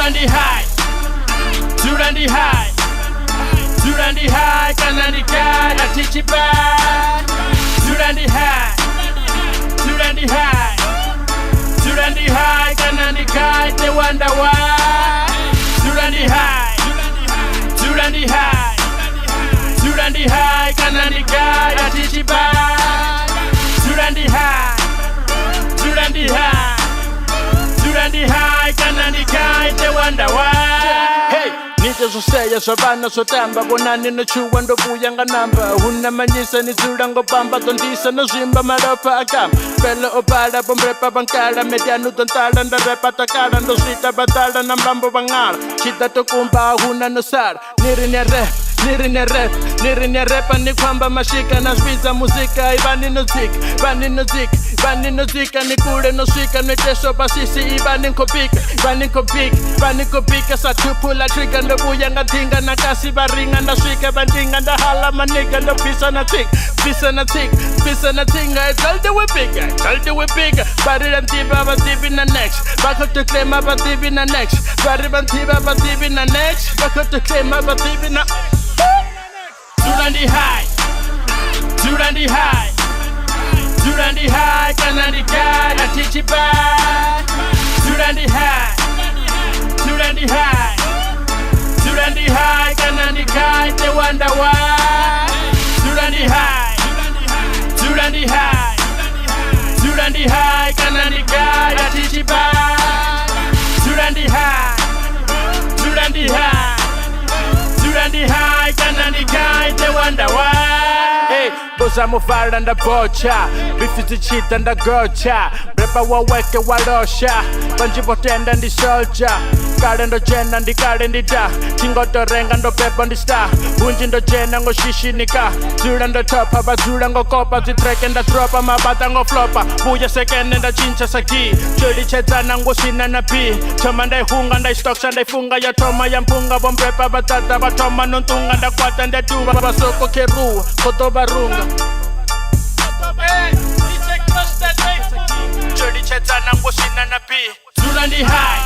Turandi high, Turandi high, Turandi high, Kanandi guy, I teach you back. Turandi high, Turandi high, Turandi high, Kanandi guy, they wonder why. Turandi high, Turandi high, Turandi high, Kanandi guy, I teach you back. Turandi high, Turandi high, Turandi high, Kanandi guy, they wonder why. Hey, nite zoseya zvavana zvotamba vonani nochuwa ndovuya nga namba unamanyisa nizula ngobamba tondisa nozvimba malopa akamba pele obala bomrepa bankala medianu tontala ndarepa takala ndosvita batala na mbambo vang'ala chita tokumba huna nosala niri nerep niri nerep niri nerepa nikwamba mashika nazviza muzika ivani nozika vani nozika vani nozika nikule nosvika netesho pasisi ivani nkopika vani nkopika vani nkopika satupula trigger ndovuya ngadinga nakasi varinga ndasvika vandinga ndahala maniga ndobvisa na ting bvisa na ting bvisa na tinga talde we bigger talde we bigger vari vantiva vativi na next vakotoclaima vativi na next vari vantiva vativi na next vakotoclaima vativi na Turandi high, Turandi high, Turandi high, Kanandi guy, I teach you back. Turandi high, Turandi high, Turandi high, Kanandi guy, they wonder why. Turandi high, Turandi high, Turandi high, Kanandi guy, I teach you back. Turandi high, Turandi high, Turandi high, Kanandi guy, they wonder why. Hey, bozamuvala ndabocha bifi zichita ndagocha mrepa waweke walosha vanji votenda ndi soldier kale ndojena ndikale ndita tingotorenga ndopepa ndista unji ndojena ngoshishinika zula ndotopa bazula ngokopa zitreke ndatropa mabata ngoflopa buya sekene ndachincha saki cholichedzana ngosina na pi thoma ndaihunga ndaistoksa ndaifunga yatoma yampunga vomrepa vatata vatoma nontunga ndakwata ndetuva vasoko keruwa kotovarunga cholichedzana ngosina na pi Turandi high,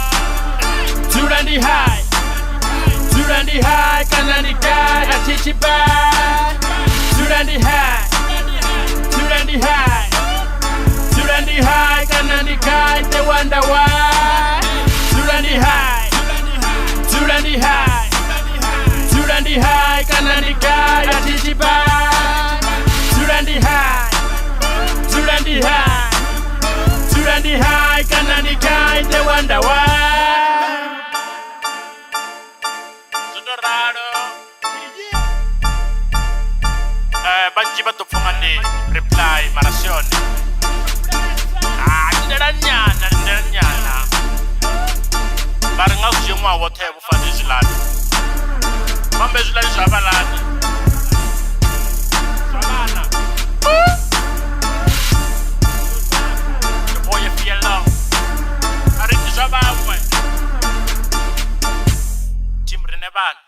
Turandi high, Turandi high, Kanandi guy, I teach you back. Turandi high, Turandi high, Turandi high, Kanandi guy, they wonder why. Turandi high, Turandi high, Turandi high, Kanandi guy, I teach you back. Turandi high, Turandi high, Turandi high, Kanandi guy, they wonder why. Banji batofungani reply marasione ndelanyana bari nga kujemwa wothe bufana zilani mambe zilani zabalani sabana boye fiela ari zabamwe timrene bana